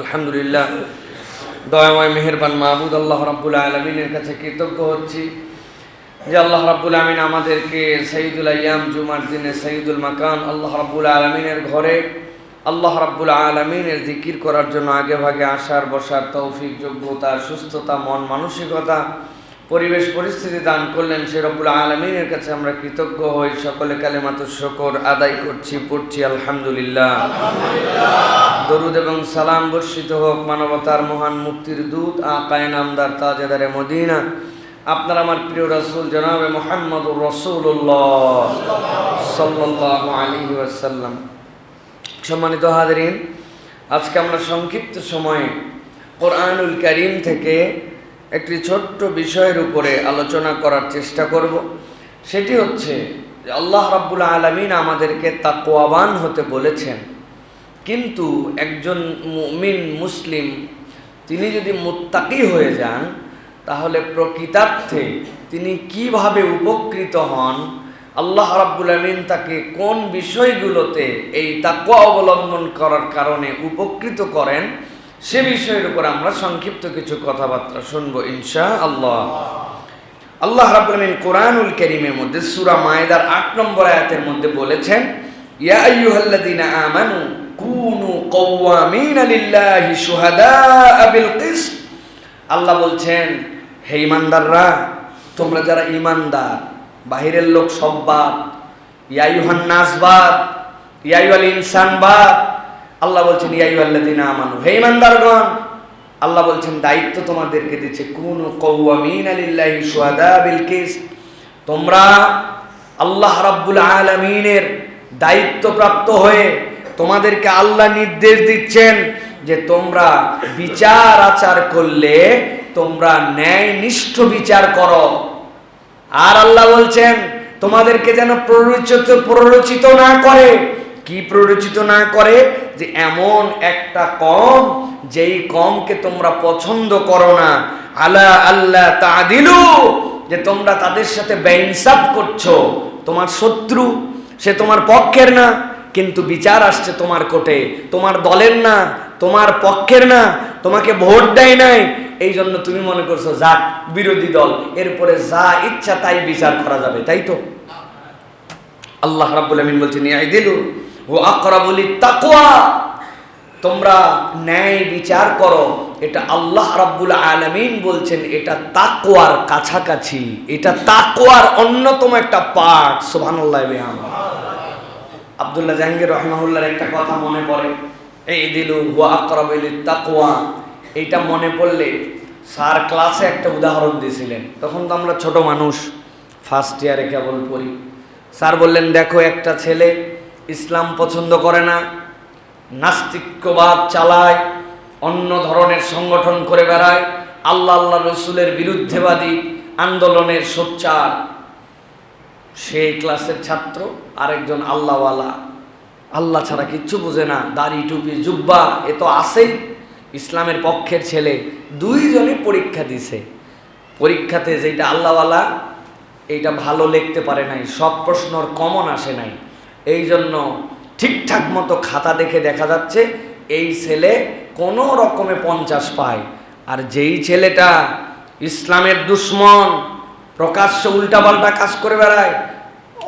আলহামদুলিল্লাহ, দয়াময় মেহেরবান মাহবুদ আল্লাহ রাব্বুল আলামিনের কাছে কৃতজ্ঞ হচ্ছি যে আল্লাহ রাব্বুল আমিন আমাদেরকে সাইয়্যিদুল আইয়াম জুমার দিনে সাইয়্যিদুল মাকান আল্লাহ রাব্বুল আলামিনের ঘরে আল্লাহ রাব্বুল আলামিনের জিকির করার জন্য আগে ভাগে আসার বসার তৌফিক, যোগ্যতা, সুস্থতা, মন মানসিকতা, পরিবেশ পরিস্থিতি দান করলেন। সে রব্বুল আলামিনের কাছে আমরা কৃতজ্ঞ হই। সকলে কালেমাতুশ শুকর আদায় করছি, পড়ছি আলহামদুলিল্লাহ। দরুদ এবং সালাম বর্ষিত হোক মানবতার মহান মুক্তির দূত আকায়ে নামদার তাজেদারে মদিনা আপনার আমার প্রিয় রাসূল জনাবে মুহাম্মদুর রাসূলুল্লাহ সাল্লাল্লাহু আলাইহি ওয়াসাল্লাম। সম্মানিত হাজিরিন, আজকে আমরা সংক্ষিপ্ত সময়ে কোরআনুল কারীম থেকে একটি ছোট্ট বিষয়ের উপরে আলোচনা করার চেষ্টা করব। সেটি হচ্ছে যে আল্লাহ রাব্বুল আলামিন আমাদেরকে তাকওয়াবান হতে বলেছেন, কিন্তু একজন মুমিন মুসলিম তিনি যদি মুত্তাকি হয়ে যান তাহলে প্রকৃতার্থে তিনি কিভাবে উপকৃত হন, আল্লাহ রাব্বুল আলামিন তাকে কোন বিষয়গুলোতে এই তাকওয়া অবলম্বন করার কারণে উপকৃত করেন, সে বিষয়ের উপর আমরা সংক্ষিপ্ত কিছু কথাবার্তা শুনবো ইনশাআল্লাহ। আল্লাহ রাব্বুল আলামিন কোরআনুল কারীমের মধ্যে সূরা মায়েদার ৮ নম্বর আয়াতের মধ্যে বলেছেন, ইয়া আইয়ুহাল্লাযীনা আমানু কুনু কওয়ামিনা লিল্লাহি শুহাদাআ বিল কিসত। আল্লাহ বলছেন, হে ঈমানদাররা, তোমরা যারা ঈমানদার, বাহিরের লোক সব বাদ, ইয়া আইয়ুহান নাস বাদ, ইয়া আইয়ুহাল ইনসান বাদ, আল্লাহ বলছেন ইয়া আইয়ুহাল্লাযীনা আমানু, হে ঈমানদারগণ, আল্লাহ বলছেন দায়িত্ব তোমাদেরকে দিচ্ছে, কুনু কওয়ামিনা লিল্লাহি শুহাদাআ বিল কিসত। তোমরা আল্লাহ রাব্বুল আলামিনের দায়িত্বপ্রাপ্ত হয়ে তোমাদেরকে আল্লাহ নির্দেশ দিচ্ছেন যে তোমরা বিচার আচার করলে তোমরা ন্যায়নিষ্ঠ বিচার করো। আর আল্লাহ বলছেন তোমাদেরকে যেন প্ররোচিত না করে। কি প্ররোচিত না করে? যে এমন একটা কম যেই কমকে তোমরা পছন্দ করো না, আলা আল্লাহ তাদিলু, যে তোমরা তাদের সাথে বেইনসাফ করছো। তোমার শত্রু, সে তোমার পক্ষের না, কিন্তু বিচার আসছে তোমার কোর্টে, তোমার দলের না, তোমার পক্ষের না, তোমাকে ভোট দেয় নাই, এই জন্য তুমি মনে করছো যাক বিরোধী দল, এরপরে যা ইচ্ছা তাই বিচার করা যাবে, তাই তো? আল্লাহ রাব্বুল আমিন বলছেন ইয়াদিলু ওয়া আকরাবু লিত্তাকওয়া, তোমরা ন্যায় বিচার করো। এটা আল্লাহ রাব্বুল আলামিন বলছেন এটা তাকওয়ার কাছাকাছি, এটা তাকওয়ার অন্যতম একটা পার্ট। সুবহানাল্লাহ। আব্দুল্লাহ জাহাঙ্গীর রাহিমাহুল্লাহর একটা কথা মনে পড়ে, ইয়াদিলু ওয়া আকরাবু লিত্তাকওয়া। এইটা মনে পড়লে স্যার ক্লাসে একটা উদাহরণ দিয়েছিলেন, তখন তো আমরা ছোট মানুষ, ফার্স্ট ইয়ারে কেবল পড়ি। স্যার বললেন, দেখো একটা ছেলে ইসলাম পছন্দ করে না, নাস্তিক্যবাদ চালায়, অন্য ধরনের সংগঠন করে বেড়ায়, আল্লাহ আল্লাহ রসুলের বিরুদ্ধেবাদী আন্দোলনের সোচ্চার। সেই ক্লাসের ছাত্র, আরেকজন আল্লাহওয়ালা, আল্লাহ ছাড়া কিচ্ছু বুঝে না, দাড়ি টুপি জুব্বা, এ তো আছেই, ইসলামের পক্ষের ছেলে। দুইজনই পরীক্ষা দিছে। পরীক্ষাতে যেটা আল্লাহওয়ালা এইটা ভালো লিখতে পারে নাই, সব প্রশ্নর কমন আসে নাই, এই জন্য ঠিকঠাক মতো খাতা দেখে দেখা যাচ্ছে এই ছেলে কোনো রকমে 50 পায়। আর যেই ছেলেটা ইসলামের দুশ্মন, প্রকাশ্য উল্টাপাল্টা কাজ করে বেড়ায়,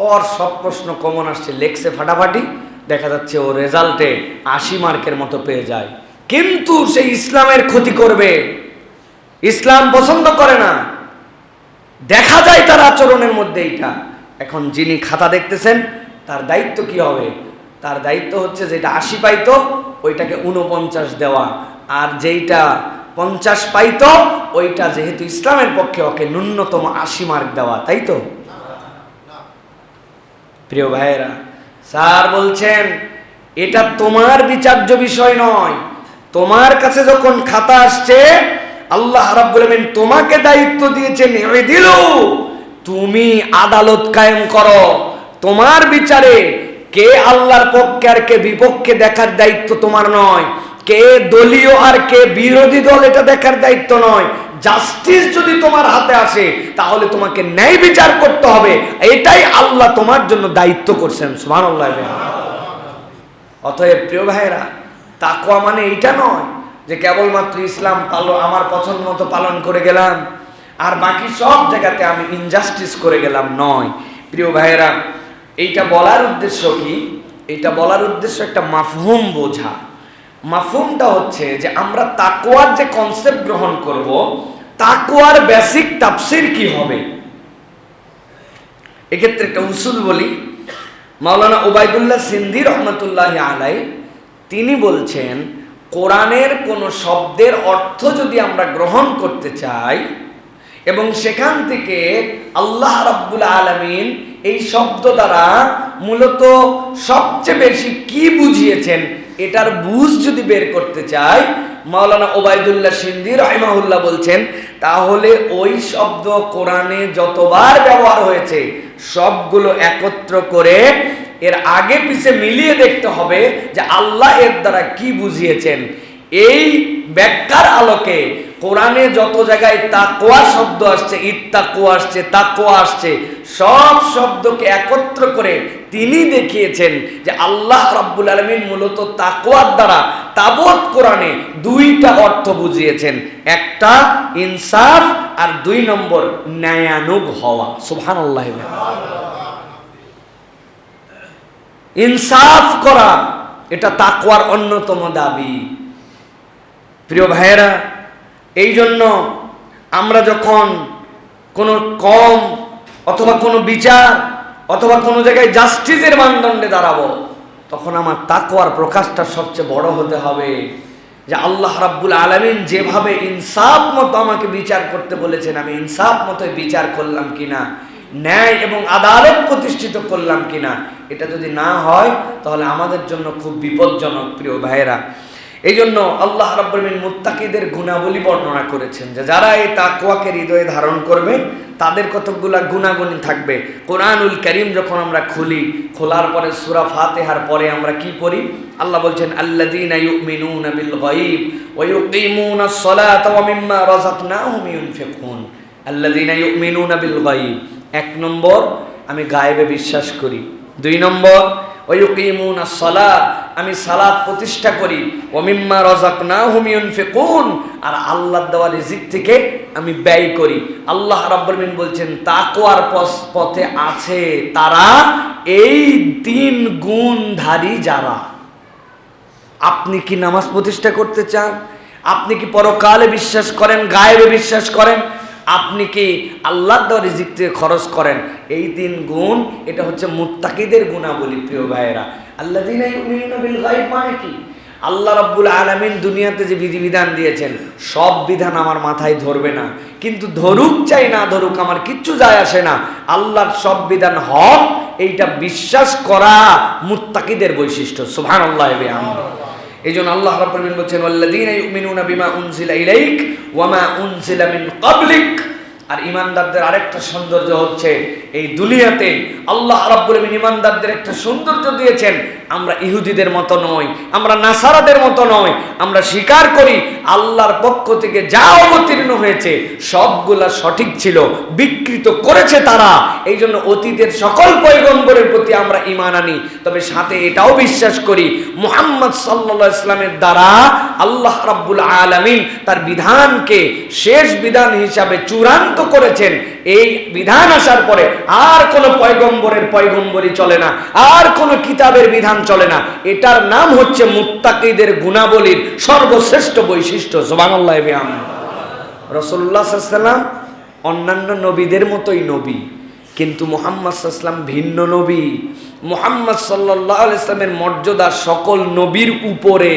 ওর সব প্রশ্ন কমন আসছে, লেখছে ফাটাফাটি, দেখা যাচ্ছে ও রেজাল্টে 80 মার্কের মতো পেয়ে যায়। কিন্তু সে ইসলামের ক্ষতি করবে, ইসলাম পছন্দ করে না, দেখা যায় তার আচরণের মধ্যে এইটা। এখন যিনি খাতা দেখতেছেন তার দায়িত্ব কি হবে? তার দায়িত্ব হচ্ছে যেটা 80 পাইতো ওইটাকে 49 দেওয়া, আর যেইটা 50 পাইতো ওইটা যেহেতু ইসলামের পক্ষে ওকে ন্যূনতম 80 মার্ক দেওয়া, তাই তো? প্রিয় ভাইয়েরা, স্যার বলছেন এটা তোমার বিচার্য বিষয় নয়। তোমার কাছে যখন খাতা আসছে, আল্লাহ রাব্বুল আমিন তোমাকে দায়িত্ব দিয়েছেন ইদিলু, তুমি আদালত কায়েম করো। তোমার বিচারে কে আল্লাহর পক্ষে আর কে বিপক্ষে দেখার দায়িত্ব তোমার নয়, কে দলীয় আর কে বিরোধী দল এটা দেখার দায়িত্ব নয়। জাস্টিস যদি তোমার হাতে আসে তাহলে তোমাকে ন্যায় বিচার করতে হবে, এটাই আল্লাহ তোমার জন্য দায়িত্ব করছেন। সুবহানাল্লাহ। অতএব প্রিয় ভাইরা, তাকওয়া মানে এইটা নয় যে কেবলমাত্র ইসলাম আমার পছন্দ মতো পালন করে গেলাম আর বাকি সব জায়গাতে আমি ইনজাস্টিস করে গেলাম, নয়। প্রিয় ভাইয়েরা, এইটা বলার উদ্দেশ্য কি? এইটা বলার উদ্দেশ্য একটা মাফহুম বোঝা। মাফহুমটা হচ্ছে যে আমরা তাকওয়ার যে কনসেপ্ট গ্রহণ করব, তাকওয়ার বেসিক তাফসীর কি হবে। এক্ষেত্রে একটা উসুল বলি। মাওলানা ওবায়দুল্লাহ সিন্ধি রহমতুল্লাহি আলাইহি তিনি বলছেন, কোরআনের কোনো শব্দের অর্থ যদি আমরা গ্রহণ করতে চাই এবং সেখান থেকে আল্লাহ রাব্বুল আলামিন এই শব্দ দ্বারা মূলত সবচেয়ে বেশি কি বুঝিয়েছেন এটার বুঝ যদি বের করতে চাই, মাওলানা ওবায়দুল্লাহ সিন্ধি রাহিমাহুল্লাহ বলছেন, তাহলে ওই শব্দ কোরআনে যতবার ব্যবহার হয়েছে সবগুলো একত্র করে এর আগে পিছে মিলিয়ে দেখতে হবে যে আল্লাহ এর দ্বারা কি বুঝিয়েছেন। এই ব্যাখ্যার আলোকে কোরআনে যত জায়গায় তাকওয়া শব্দ আসছে, ইত্তাকওয়া আসছে, তাকওয়া আসছে, সব শব্দকে একত্র করে তিনি দেখিয়েছেন যে আল্লাহ রাব্বুল আলামিন মূলত তাকওয়ার দ্বারা তাবৎ কোরআনে দুইটা অর্থ বুঝিয়েছেন, একটা ইনসাফ আর 2 নম্বর ন্যায়ানুগ হওয়া। সুবহানাল্লাহ। ইনসাফ করা এটা তাকওয়ার অন্যতম দাবি। প্রিয় ভাইয়েরা, এই জন্য আমরা যখন কোনো কম অথবা কোনো বিচার অথবা কোনো জায়গায় জাস্টিসের মানদণ্ডে দাঁড়াবো, তখন আমার তাকওয়ার প্রকাশটা সবচেয়ে বড় হতে হবে যে আল্লাহ রাব্বুল আলামিন যেভাবে ইনসাফ মতো আমাকে বিচার করতে বলেছেন, আমি ইনসাফ মতোই বিচার করলাম কিনা, ন্যায় এবং আদালত প্রতিষ্ঠিত করলাম কিনা। এটা যদি না হয় তাহলে আমাদের জন্য খুব বিপজ্জনক। প্রিয় ভাইয়েরা, এই জন্য আল্লাহ রাব্বুল আলামিন মুত্তাকিদের গুণাবলী বর্ণনা করেছেন যে যারা এই তাকওয়াকে হৃদয়ে ধারণ করবে তাদের কতগুলা গুণাগুণ থাকবে। কোরআনুল কারীম যখন আমরা খুলি, খোলার পরে সূরা ফাতিহার পরে আমরা কি পড়ি? আল্লাহ বলছেন, আল্লাযীনা ইউমিনুনা বিল গায়ব ওয়া ইউকিমুনাস সালাতা ওয়া মিম্মা রাযাকনাহুম ইউনফিকুন। আল্লাযীনা ইউমিনুনা বিল গায়ব, 1 নম্বর আমি গায়েবে বিশ্বাস করি, 2 নম্বর ওয়ায়ুকিমুনাস সালাত, আমি সালাত প্রতিষ্ঠা করি, ওয়া মিম্মা রাযাকনাহুম ইউনফিকুন, আর আল্লাহর দেওয়া রিজিক থেকে আমি ব্যয় করি। আল্লাহ রাব্বুল আলামিন বলছেন তাকওয়ার পথে আছে তারা, এই 3 গুণধারী যারা। আপনি কি নামাজ প্রতিষ্ঠা করতে চান? আপনি কি পরকালে বিশ্বাস করেন, গায়েবে বিশ্বাস করেন? আপনি কি আল্লাহর দেওয়া রিজিক থেকে খরচ করেন? এই 3 গুণ, এটা হচ্ছে মুত্তাকিদের গুণাবলী। প্রিয় ভাইয়েরা, আল্লাযীনা ইউমিনুনা বিল গায়ব মানে কি? আল্লাহ রাব্বুল আলামিন দুনিয়াতে যে বিধিবিধান দিয়েছেন সব বিধান আমার মাথায় ধরবে না, কিন্তু ধরুক চাই না ধরুক আমার কিচ্ছু যায় আসে না, আল্লাহর সব বিধান হক, এইটা বিশ্বাস করা মুত্তাকিদের বৈশিষ্ট্য। সুবহানাল্লাহ। এই জন্য আল্লাহ রাব্বুল আলামিন বলছেন, ওয়াল্লাযীনা ইউমিনুনা বিমা উনজিলা ইলাইক ওয়া মা উনজিলা মিন ক্বাবলিক। আর ঈমানদারদের আরেকটা সৌন্দর্য হচ্ছে, এই দুনিয়াতে আল্লাহ রাব্বুল আলামিন ঈমানদারদের একটা সৌন্দর্য দিয়েছেন। আমরা ইহুদিদের মতো নই, আমরা নাসারাদের মতো নই। আমরা স্বীকার করি আল্লাহর পক্ষ থেকে যা অবতীর্ণ হয়েছে সবগুলা সঠিক ছিল, বিকৃত করেছে তারা। এই জন্য অতীতের সকল পয়গম্বরের প্রতি আমরা ঈমান আনি, তবে সাথে এটাও বিশ্বাস করি মুহাম্মদ সাল্লাল্লাহু আলাইহি ওয়াসাল্লামের দ্বারা আল্লাহ রাব্বুল আলামিন তার বিধানকে শেষ বিধান হিসাবে চূড়ান্ত করেছেন। এই বিধান আসার পরে আর কোনো পয়গম্বরের পয়গম্বরী চলে না, আর কোনো কিতাবের বিধান চলে না। এটার নাম হচ্ছে মুত্তাকিদের গুণাবলীর সর্বশ্রেষ্ঠ বৈশিষ্ট্য। সুবহানাল্লাহ। রাসূলুল্লাহ সাল্লাল্লাহু আলাইহি ওয়াসাল্লাম অন্যান্য নবীদের মতোই নবী, কিন্তু মুহাম্মদ সাল্লাল্লাহু আলাইহি ওয়াসাল্লাম ভিন্ন নবী। মুহাম্মদ সাল্লাল্লাহু আলাইহি ওয়াসাল্লামের মর্যাদা সকল নবীর উপরে।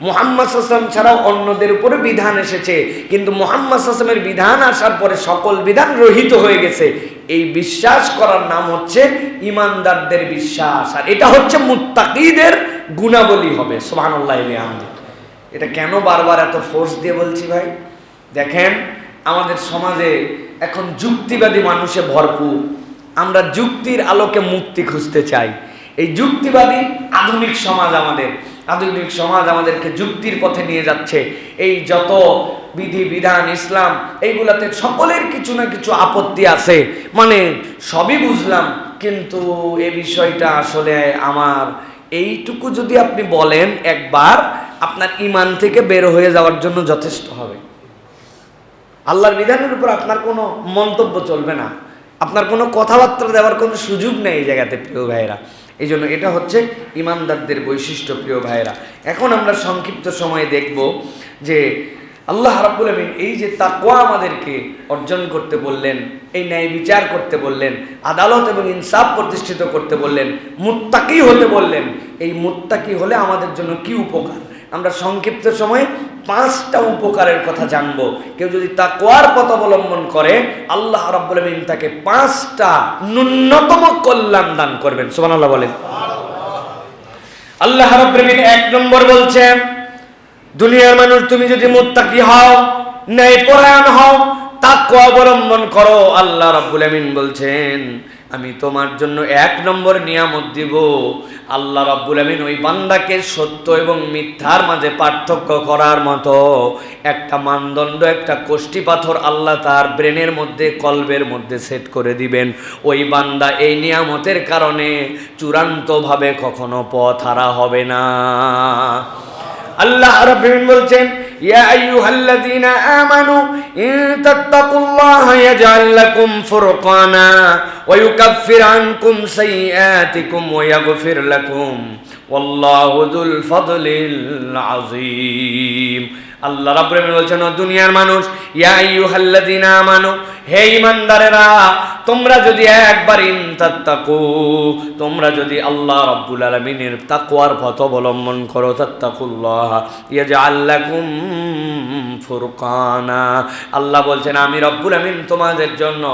মুহাম্মদ সাল্লাল্লাহু আলাইহি ওয়াসাল্লাম ছাড়াও অন্যদের উপরে বিধান এসেছে, কিন্তু মুহাম্মদ সাল্লাল্লাহু আলাইহি ওয়াসাল্লামের বিধান আসার পরে সকল বিধান রহিত হয়ে গেছে। এই বিশ্বাস করার নাম হচ্ছে ঈমানদারদের বিশ্বাস, আর এটা হচ্ছে মুত্তাকিদের গুণাবলী হবে। সুবহানাল্লাহ। এটা কেন বারবার এত ফোর্স দিয়ে বলছি ভাই? দেখেন, আমাদের সমাজে এখন যুক্তিবাদী মানুষে ভরপুর। আমরা যুক্তির আলোকে মুক্তি খুঁজতে চাই। এই যুক্তিবাদী আধুনিক সমাজ আমাদেরকে যুক্তির পথে নিয়ে যাচ্ছে। এই যত বিধি বিধান ইসলাম, এইগুলাতে সকলের কিছু না কিছু আপত্তি আছে, মানে সবই বুঝলাম, কিন্তু এই বিষয়টা আসলে আমার এইটুকু যদি আপনি বলেন একবার, আপনার ঈমান থেকে বের হয়ে যাওয়ার জন্য যথেষ্ট হবে। আল্লাহর বিধানের উপর আপনার কোনো মন্তব্য চলবে না, আপনার কোনো কথাবার্তা দেওয়ার কোনো সুযোগ নেই এই জায়গাতে প্রিয় ভাইয়েরা। এই জন্য এটা হচ্ছে ঈমানদারদের বৈশিষ্ট্য প্রিয় ভাইয়েরা। এখন আমরা সংক্ষিপ্ত সময়ে দেখব যে আল্লাহ রাব্বুল আমিন এই যে তাকওয়া আমাদেরকে অর্জন করতে বললেন, এই ন্যায় বিচার করতে বললেন, আদালত এবং ইনসাফ প্রতিষ্ঠিত করতে বললেন, মুত্তাকি হতে বললেন, এই মুত্তাকি হলে আমাদের জন্য কি উপকার, আমরা সংক্ষিপ্ত সময়ে 5টা উপকারের কথা জানবো। কেউ যদি তাকওয়ার পথ অবলম্বন করে আল্লাহ রাব্বুল আমিন তাকে 5টা ন্যূনতম কল্যাণ দান করবেন। সুবহানাল্লাহ বলেন। আল্লাহ রাব্বুল আমিন 1 নম্বর বলছেন, দুনিয়ার মানুষ তুমি যদি মুত্তাকি হও, ন্যায়পরায়ণ হও, তাকওয়া অবলম্বন করো, আল্লাহ রাব্বুল আমিন বলছেন আমি তোমার জন্য 1 নম্বর নিয়ামত দিব। আল্লাহ রাব্বুল আমিন ওই বান্দাকে সত্য এবং মিথ্যার মাঝে পার্থক্য করার মতো একটা মানদণ্ড, একটা কোষ্ঠী পাথর আল্লাহ তার ব্রেনের মধ্যে, কলবের মধ্যে সেট করে দিবেন। ওই বান্দা এই নিয়ামতের কারণে চূড়ান্তভাবে কখনো পথ হারা হবে না। আল্লাহ রাব্বুল আমিন বলছেন ইয়া আইয়ুহাল্লাযীনা আমানু ইন তাত্তাকুল্লাহা ইয়াজআল লাকুম ফুরকানা ওয়া ইউকাফির আনকুম সাইয়্যাতিকুম ওয়া ইয়াগফির লাকুম ওয়াল্লাহু যুল ফাদলিল আযীম। আল্লাহ রাব্বুল আমিন বলছেন, দুনিয়ার মানুষ, ইয়া আইয়ুহাল্লাযীনা আমানু, হে ঈমানদারেরা, তোমরা যদি একবার তাত্তাকু, তোমরা যদি আল্লাহ রাব্বুল আলামিনের তাকওয়ার পথ অবলম্বন করো, তাত্তাকুল্লাহ ইয়াজআল লাকুম ফুরকানা, আল্লাহ বলছেন আমি রাব্বুল আমিন তোমাদের জন্য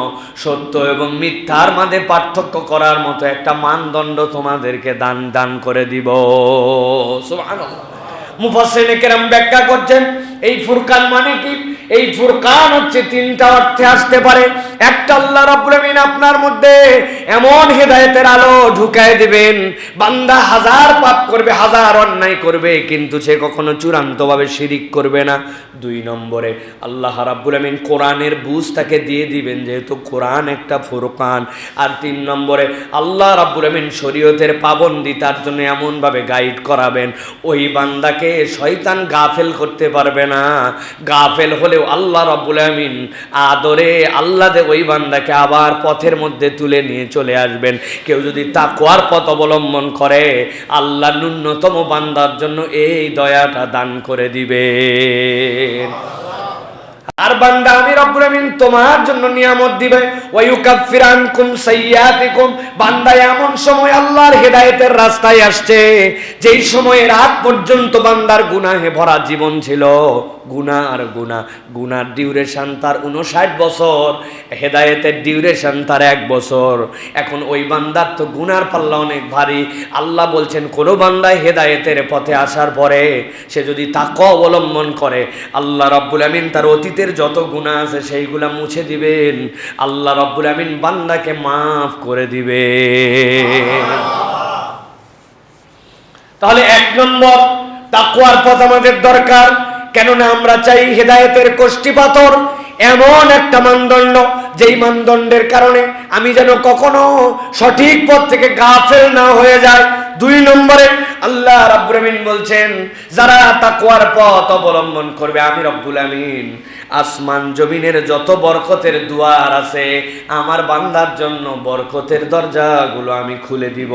সত্য এবং মিথ্যার মাঝে পার্থক্য করার মতো একটা মানদণ্ড তোমাদেরকে দান করে দিব। সুবহানাল্লাহ। মুফাসসিরিনে কেরাম ব্যাখ্যা করছেন এই ফুরকান মানে কি। এই ফুরকান হচ্ছে 3টা অর্থে আসতে পারে। একটা, আল্লাহ রাব্বুল আমিন আপনার মধ্যে এমন হেদায়েতের আলো ঢুকায় দিবেন, বান্দা 1000 পাপ করবে, 1000 অন্যায় করবে, কিন্তু সে কখনো চূড়ান্তভাবে শিরিক করবে না। 2 নম্বরে আল্লাহ রাব্বুল আমিন কোরআনের বুঝ তাকে দিয়ে দিবেন, যেহেতু কোরআন একটা ফুরকান। আর 3 নম্বরে আল্লাহ রাব্বুল আমিন শরীয়তের পাবন্দি তার জন্য এমনভাবে গাইড করাবেন, ওই বান্দাকে শয়তান গাফেল করতে পারবে না। গাফেল হলেও আল্লাহ রাব্বুল আমিন আদরে আল্লাহ ওই বান্দাকে আবার পথের মধ্যে তুলে নিয়ে চলে আসবেন। কেউ যদি তাকওয়ার পথ অবলম্বন করে আল্লাহ ন্যূনতম বান্দার জন্য এই দয়াটা দান করে দিবেন। আর বান্দা আমি রব্বুল আমিন তোমার জন্য নিয়ামত দিবে, ওয়া ইউকাফির আনকুম সাইয়্যাতিকুম, বান্দা এমন সময় আল্লাহর হেদায়েতের রাস্তায় আসছে যেই সময়ের আগ পর্যন্ত বান্দার গুনাহে ভরা জীবন ছিল। গুনাহ আর গুনাহ, গুনার ডিউরেশন তার 59 বছর, হেদায়েতের ডিউরেশন তার 1 বছর। এখন ওই বান্দার তো গুনার পাল্লা অনেক ভারী। আল্লাহ বলছেন কোন বান্দা হেদায়েতের পথে আসার পরে সে যদি তাকওয়া অবলম্বন করে আল্লাহ রাব্বুল আমিন তার অতীতের যত গুনাহ আছে সেইগুলা মুছে দিবেন, আল্লাহ রাব্বুল আমিন বান্দাকে মাফ করে দিবেন। তাহলে 1 নম্বর তাকওয়ার পথ আমাদের দরকার। কেননা আমরা চাই হেদায়েতের কোষ্ঠী পাথর, এমন একটা মানদণ্ড যেই মানদণ্ডের কারণে আমি যেন কখনো সঠিক পথ থেকে গাফেল না হয়ে যায়। 2 নম্বরে আল্লাহ রাব্বুল আমিন বলছেন যারা তাকওয়ার পথ অবলম্বন করবে আমি রব্বুল আমিন আসমান জমিনের যত বরকতের দুয়ার আছে আমার বান্দার জন্য বরকতের দরজাগুলো আমি খুলে দিব।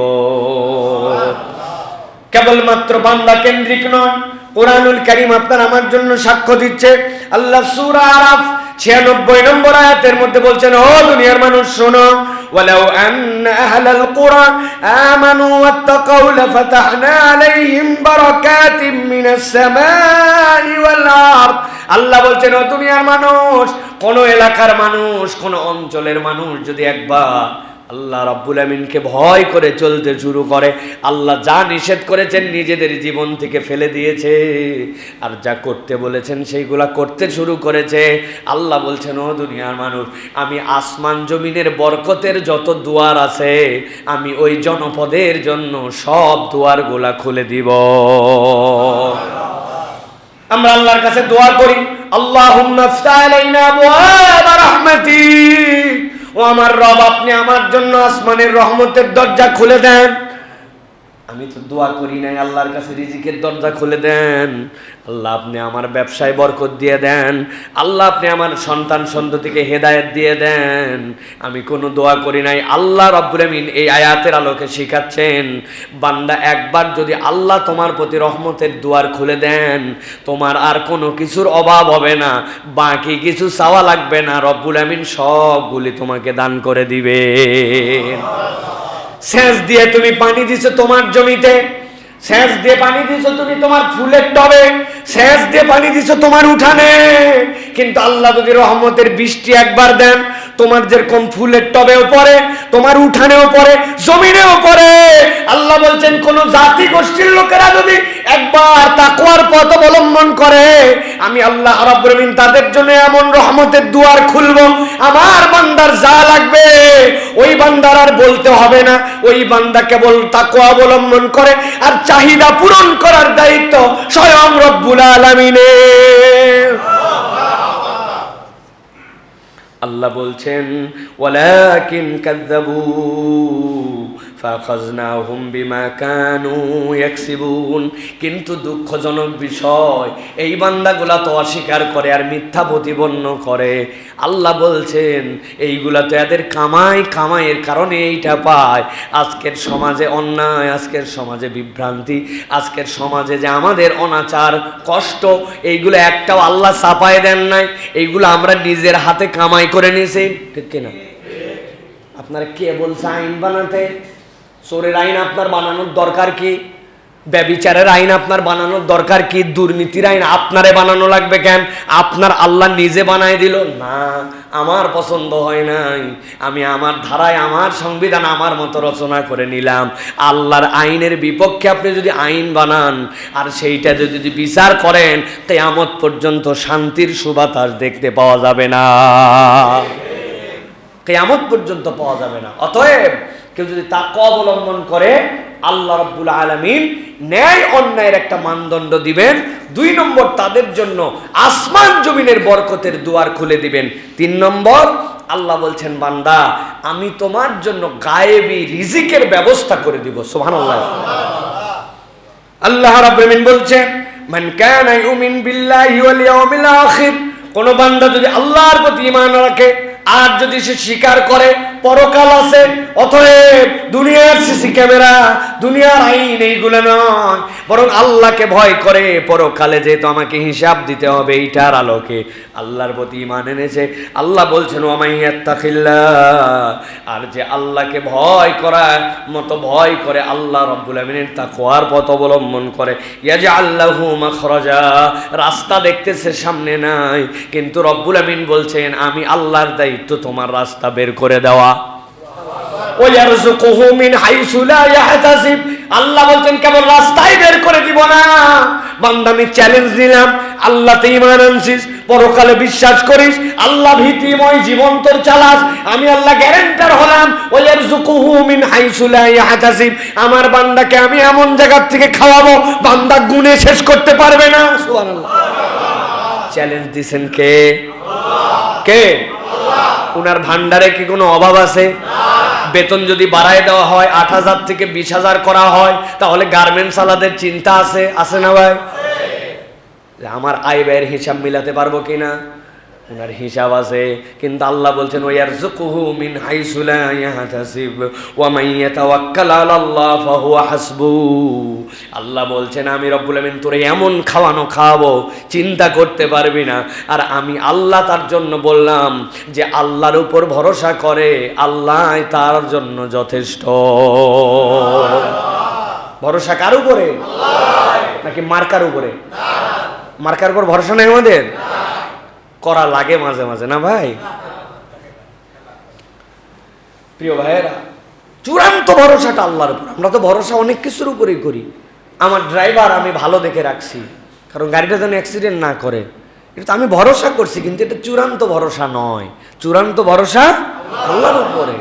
কেবলমাত্র বান্দা কেন্দ্রিক নয়, কুরআনুল কারীম আপনার আমার জন্য সাক্ষ্য দিচ্ছে। আল্লাহ সূরা আরাফ 96 নম্বর আয়াতের মধ্যে বলছেন, ও দুনিয়ার মানুষ শোনো, ওয়ালাউ আন্না আহলাল কুরআ আমানু ওয়াত্তাকাউ লাফাতাহনা আলাইহিম বারাকাতিম মিনাস সামাই ওয়াল আরদ। আল্লাহ বলছেন ও দুনিয়ার মানুষ, কোন এলাকার মানুষ, কোন অঞ্চলের মানুষ যদি একবার আল্লাহ রাব্বুল আমিনকে ভয় করে চলতে শুরু করে, আল্লাহ যা নিষেধ করেছেন নিজেদের জীবন থেকে ফেলে দিয়েছে, আর যা করতে বলেছেন সেইগুলা করতে শুরু করেছে, আল্লাহ বলছেন ও দুনিয়ার মানুষ, আমি আসমান জমিনের বরকতের যত দুয়ার আছে আমি ওই জনপদের জন্য সব দুয়ারগুলা খুলে দিব। আমরা আল্লাহর কাছে দোয়া করি, আল্লাহুম্মা ইফতাহ আলাইনা আবওয়াবা রাহমাতিক, ও আমার রব আপনি আমার জন্য আসমানের রহমতের দরজা খুলে দেন। আমি তো দোয়া করি নাই আল্লাহর কাছে রিজিকের দরজা খুলে দেন, আল্লাহ আপনি আমার ব্যবসায় বরকত দিয়ে দেন, আল্লাহ আপনি আমার সন্তান সন্ততিকে হেদায়েত দিয়ে দেন, আমি কোনো দোয়া করি নাই। আল্লাহ রাব্বুল আমিন এই আয়াতের আলোকে শিখাচ্ছেন, বান্দা একবার যদি আল্লাহ তোমার প্রতি রহমতের দুয়ার খুলে দেন, তোমার আর কোনো কিছুর অভাব হবে না, বাকি কিছু চাওয়া লাগবে না, রব্বুল আমিন সবগুলি তোমাকে দান করে দিবে। সেচ দিয়ে তুমি পানি দিছো তোমার জমিতে, সেচ দিয়ে পানি দিছো তুমি তোমার ফুলের টবে, সেচ দিয়ে পানি দিছো তোমার উঠানে, কিন্তু আল্লাহ যদি রহমতের বৃষ্টি একবার দেন, তোমার যেরকম ফুলের টবেও পড়ে, তোমার উঠানেও পড়ে, জমিনেও পড়ে। আল্লাহ বলছেন কোন জাতি গোষ্ঠীর লোকেরা যদি একবার তাকওয়ার পথ অবলম্বন করে, আমি আল্লাহ রাব্বুল আমিন তাদের জন্য এমন রহমতের দুয়ার খুলবো, আমার বান্দার যা লাগবে ওই বান্দার আর বলতে হবে না, ওই বান্দা কেবল তাকওয়া অবলম্বন করে, আর চাহিদা পূরণ করার দায়িত্ব স্বয়ং রব্বুল আলামিনের। আল্লাহ বলছেন ওয়ালাকিন কাযযাবু ফাখাযনাহুম বিমা কানু ইয়াকসিবুন, কিন্তু দুঃখজনক বিষয় এই বান্দাগুলা তো অস্বীকার করে আর মিথ্যা প্রতিপন্ন করে। আল্লাহ বলছেন এইগুলা তো এদের কামাইয়ের কারণে এইটা পায়। আজকের সমাজে অন্যায়, আজকের সমাজে বিভ্রান্তি, আজকের সমাজে যে আমাদের অনাচার কষ্ট, এইগুলো একটাও আল্লাহ চাপায় দেন নাই, এইগুলো আমরা নিজের হাতে কামাই করে নিয়েছি, ঠিক কিনা? আপনারা কে বলছে আইন বানাতে? চোরের আইন আপনার বানানোর দরকার কি? ব্যভিচারের আইন আপনার বানানোর দরকার কি? দুর্নীতির আইন আপনারে বানানো লাগবে কেন? আপনার আল্লাহ নিজে বানায় দিল না, আমার পছন্দ হয় নাই, আমি আমার ধারায় আমার সংবিধান আমার মতো রচনা করে নিলাম। আল্লাহর আইনের বিপক্ষে আপনি যদি আইন বানান আর সেইটা যদি বিচার করেন, কিয়ামত পর্যন্ত শান্তির সুবাতাস দেখতে পাওয়া যাবে না, কিয়ামত পর্যন্ত পাওয়া যাবে না। অতএব কেউ যদি তাকওয়া অবলম্বন করে, আল্লাহ রাব্বুল আলামিন ন্যায় অন্যায়ের একটা মানদণ্ড দিবেন। 2 নম্বর, তাদের জন্য আসমান জমিনের বরকতের দুয়ার খুলে দিবেন। 3 নম্বর, আল্লাহ বলছেন বান্দা আমি তোমার জন্য গায়েবী রিজিকের ব্যবস্থা করে দিব। সুবহানাল্লাহ। আল্লাহ রাব্বুল আলামিন বলছেন মান কানা ইউমিন বিল্লাহি ওয়াল ইয়াউমিল আখির, কোন বান্দা যদি আল্লাহর প্রতি ঈমান রাখে আর যদি সে স্বীকার করে পরকাল আছে, অতএব দুনিয়ার সিসি ক্যামেরা, দুনিয়ার আইন এইগুলো নয়, বরং আল্লাহকে ভয় করে, পরকালে যেহেতু আমাকে হিসাব দিতে হবে এইটার আলোকে আল্লাহর প্রতি ঈমান এনেছে। আল্লাহ বলছেন ওয়া মান ইয়াত্তাকিল্লাহ, আর যে আল্লাহকে ভয় করার মতো ভয় করে, আল্লাহ রাব্বুল আমিনের তাকওয়ার পথ অবলম্বন করে, ইয়াজআল লাহু মাখরাজা, রাস্তা দেখতেছে সামনে নাই, কিন্তু রব্বুল আমিন বলছেন আমি আল্লাহর দায়িত্ব তোমার রাস্তা বের করে দেওয়া। ওয়ারযুকুহু মিন হাইসু লা ইয়াহতাসিব, আল্লাহ বলছেন কেবল রাস্তাই বের করে দিব না, বান্দা আমি চ্যালেঞ্জ দিলাম, আল্লাহতে ঈমান আনছিস, পরকালে বিশ্বাস করিস, আল্লাহ ভীতিময় জীবন তোর চালাস, আমি আল্লাহ গ্যারান্টার হলাম। ওয়ারযুকুহু মিন হাইসু লা ইয়াহতাসিব, আমার বান্দাকে আমি এমন জায়গা থেকে খাওয়াবো বান্দা গুণে শেষ করতে পারবে না। সুবহানাল্লাহ। চ্যালেঞ্জ দিবেন কে? কে? উনার ভান্ডারে কি কোনো অভাব আছে? বেতন যদি বাড়ায় দেওয়া হয় 8,000 থেকে 20,000 করা হয়, তাহলে গার্মেন্টস আলাদের চিন্তা আছে? আছে না ভাই? আমার আয় ব্যয়ের হিসাব মিলাতে পারবো কিনা? উনার হিসাব আছে, কিন্তু আল্লাহ বলছেন ওয়ারযুকুহু মিন হাইসু লা ইয়াহতাসিব ওয়া মান ইয়াতাওয়াক্কাল আলাল্লাহ ফাহুয়া হাসবু। আল্লাহ বলছেন আমি রব্বুল আমিন তোরে এমন খাওয়াবো চিন্তা করতে পারবি না। আর আমি আল্লাহ তার জন্য বললাম যে আল্লাহর উপর ভরসা করে, আল্লাহ তার জন্য যথেষ্ট। ভরসা কার উপরে? নাকি মার্কার উপরে? মার্কার উপর ভরসা নেই আমাদের, করা লাগে মাঝে মাঝে না ভাই? প্রিয় ভাইয়েরা, চূড়ান্ত ভরসাটা আল্লাহর উপর। আমরা তো ভরসা অনেক কিছুর উপরেই করি। আমার ড্রাইভার আমি ভালো দেখে রাখছি, কারণ গাড়িটা যেন অ্যাক্সিডেন্ট না করে, এটা তো আমি ভরসা করছি, কিন্তু এটা চূড়ান্ত ভরসা নয়। চূড়ান্ত ভরসা আল্লাহর উপরে।